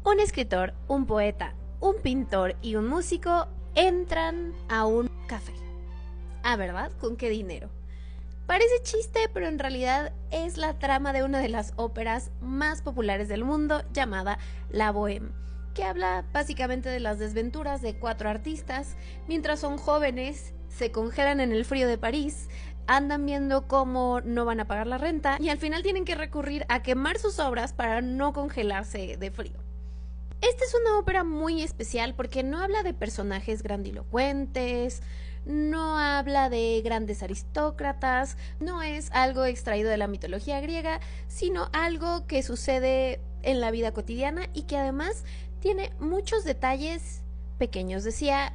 Un escritor, un poeta, un pintor y un músico entran a un café. Ah, ¿verdad? ¿Con qué dinero? Parece chiste, pero en realidad es la trama de una de las óperas más populares del mundo llamada La Bohème, que habla básicamente de las desventuras de 4 artistas mientras son jóvenes, se congelan en el frío de París, andan viendo cómo no van a pagar la renta y al final tienen que recurrir a quemar sus obras para no congelarse de frío. Esta es una ópera muy especial porque no habla de personajes grandilocuentes, no habla de grandes aristócratas, no es algo extraído de la mitología griega, sino algo que sucede en la vida cotidiana y que además tiene muchos detalles pequeños. Decía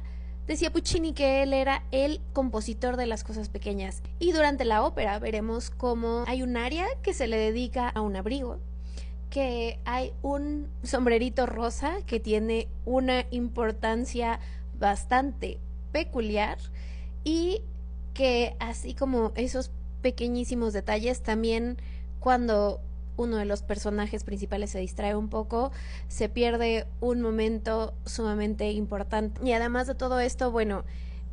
Puccini que él era el compositor de las cosas pequeñas. Y durante la ópera veremos cómo hay un área que se le dedica a un abrigo, que hay un sombrerito rosa que tiene una importancia bastante peculiar y que así como esos pequeñísimos detalles, también cuando uno de los personajes principales se distrae un poco, se pierde un momento sumamente importante. Y además de todo esto, bueno,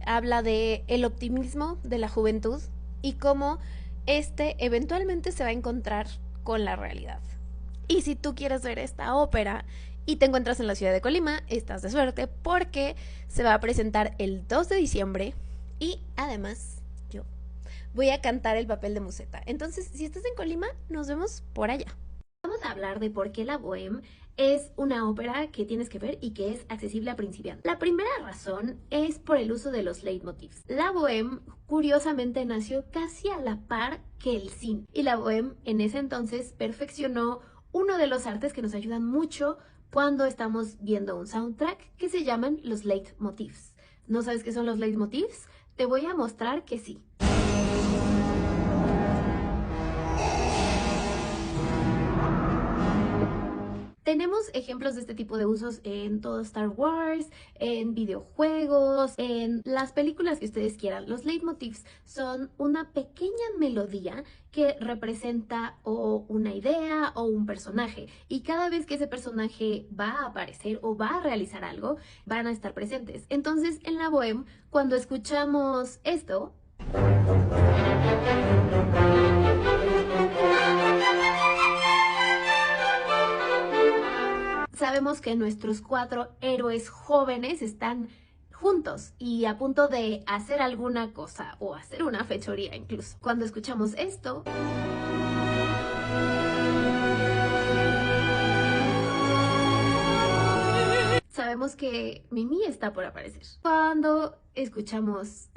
habla de el optimismo de la juventud y cómo este eventualmente se va a encontrar con la realidad. Y si tú quieres ver esta ópera y te encuentras en la ciudad de Colima, estás de suerte porque se va a presentar el 2 de diciembre y además yo voy a cantar el papel de Musetta. Entonces, si estás en Colima, nos vemos por allá. Vamos a hablar de por qué La Bohème es una ópera que tienes que ver y que es accesible a principiantes. La primera razón es por el uso de los leitmotivs. La Bohème, curiosamente, nació casi a la par que el cine. Y La Bohème, en ese entonces, perfeccionó uno de los artes que nos ayudan mucho cuando estamos viendo un soundtrack, que se llaman los leitmotivs. ¿No sabes qué son los leitmotivs? Te voy a mostrar que sí. Tenemos ejemplos de este tipo de usos en todo Star Wars, en videojuegos, en las películas que ustedes quieran. Los leitmotivs son una pequeña melodía que representa o una idea o un personaje. Y cada vez que ese personaje va a aparecer o va a realizar algo, van a estar presentes. Entonces, en la Bohème, cuando escuchamos esto, sabemos que nuestros 4 héroes jóvenes están juntos y a punto de hacer alguna cosa o hacer una fechoría incluso. Cuando escuchamos esto, sabemos que Mimi está por aparecer. Cuando escuchamos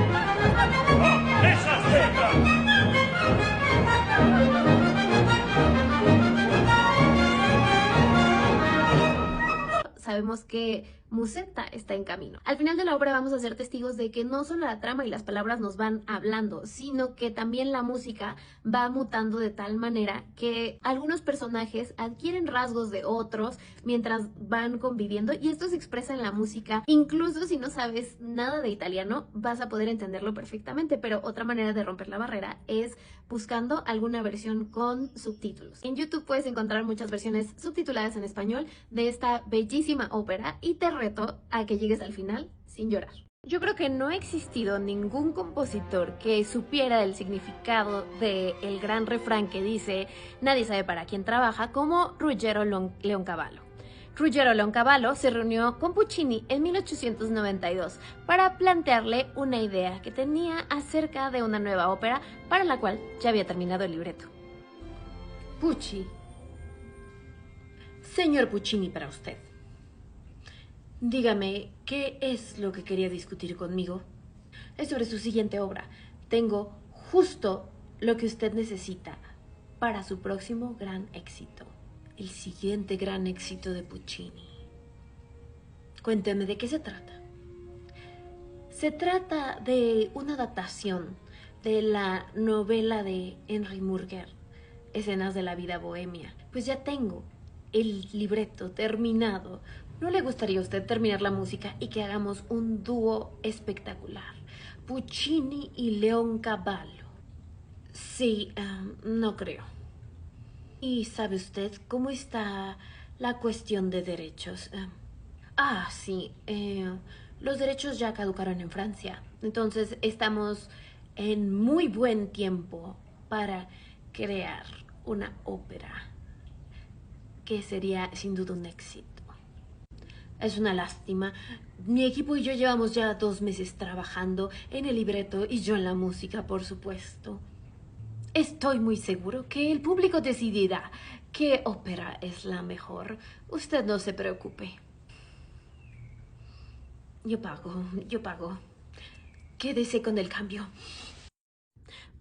sabemos que Musetta está en camino. Al final de la obra vamos a ser testigos de que no solo la trama y las palabras nos van hablando, sino que también la música va mutando de tal manera que algunos personajes adquieren rasgos de otros mientras van conviviendo, y esto se expresa en la música. Incluso si no sabes nada de italiano, vas a poder entenderlo perfectamente, pero otra manera de romper la barrera es buscando alguna versión con subtítulos. En YouTube puedes encontrar muchas versiones subtituladas en español de esta bellísima ópera y te reto a que llegues al final sin llorar. Yo creo que no ha existido ningún compositor que supiera el significado del gran refrán que dice nadie sabe para quién trabaja como Ruggero Leoncavallo. Ruggero Leoncavallo se reunió con Puccini en 1892 para plantearle una idea que tenía acerca de una nueva ópera para la cual ya había terminado el libreto. Pucci. Señor Puccini, para usted. Dígame, ¿qué es lo que quería discutir conmigo? Es sobre su siguiente obra. Tengo justo lo que usted necesita para su próximo gran éxito. El siguiente gran éxito de Puccini. Cuénteme, ¿de qué se trata? Se trata de una adaptación de la novela de Henry Murger, Escenas de la vida bohemia. Pues ya tengo el libreto terminado. ¿No le gustaría a usted terminar la música y que hagamos un dúo espectacular? Puccini y Leoncavallo. Sí, no creo. ¿Y sabe usted cómo está la cuestión de derechos. Sí, los derechos ya caducaron en Francia, entonces estamos en muy buen tiempo para crear una ópera que sería sin duda un éxito. Es una lástima. Mi equipo y yo llevamos ya 2 meses trabajando en el libreto y yo en la música, por supuesto. Estoy muy seguro que el público decidirá qué ópera es la mejor. Usted no se preocupe. Yo pago. Quédese con el cambio.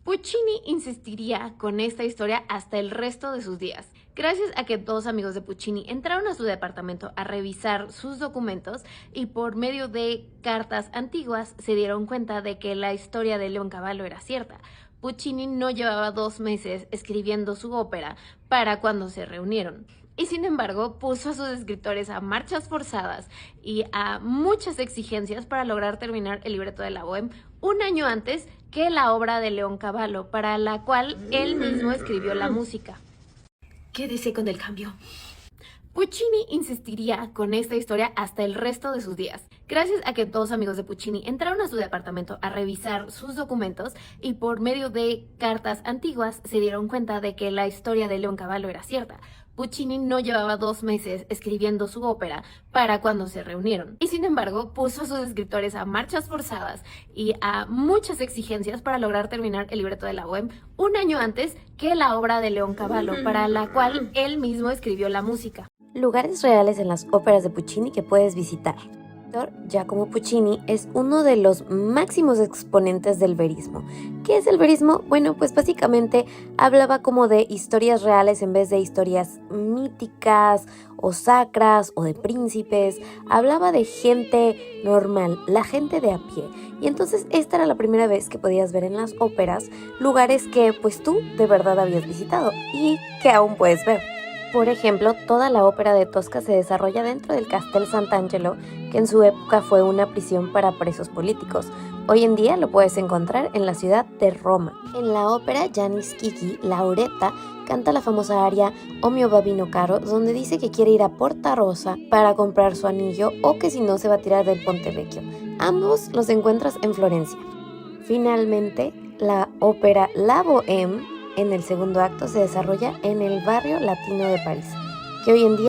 Puccini insistiría con esta historia hasta el resto de sus días. Gracias a que dos amigos de Puccini entraron a su departamento a revisar sus documentos y por medio de cartas antiguas se dieron cuenta de que la historia de Leoncavallo era cierta. Puccini no llevaba 2 meses escribiendo su ópera para cuando se reunieron. Y sin embargo, puso a sus escritores a marchas forzadas y a muchas exigencias para lograr terminar el libreto de la Bohème un año antes que la obra de Leoncavallo, para la cual él mismo escribió la música. Quédese con el cambio. Puccini insistiría con esta historia hasta el resto de sus días. Gracias a que dos amigos de Puccini entraron a su departamento a revisar sus documentos y por medio de cartas antiguas se dieron cuenta de que la historia de Leoncavallo era cierta. Puccini no llevaba 2 meses escribiendo su ópera para cuando se reunieron. Y sin embargo, puso a sus escritores a marchas forzadas y a muchas exigencias para lograr terminar el libreto de la Bohème un año antes que la obra de Leoncavallo, para la cual él mismo escribió la música. Lugares reales en las óperas de Puccini que puedes visitar. Giacomo Puccini es uno de los máximos exponentes del verismo. ¿Qué es el verismo? Bueno, pues básicamente hablaba como de historias reales en vez de historias míticas o sacras o de príncipes. Hablaba de gente normal, la gente de a pie. Y entonces esta era la primera vez que podías ver en las óperas lugares que pues tú de verdad habías visitado y que aún puedes ver. Por ejemplo, toda la ópera de Tosca se desarrolla dentro del Castel Sant'Angelo, que en su época fue una prisión para presos políticos. Hoy en día lo puedes encontrar en la ciudad de Roma. En la ópera Gianni Schicchi, Lauretta canta la famosa aria O mio babino caro, donde dice que quiere ir a Porta Rossa para comprar su anillo o que si no se va a tirar del Ponte Vecchio. Ambos los encuentras en Florencia. Finalmente, la ópera La Bohème en el segundo acto se desarrolla en el barrio latino de París, que hoy en día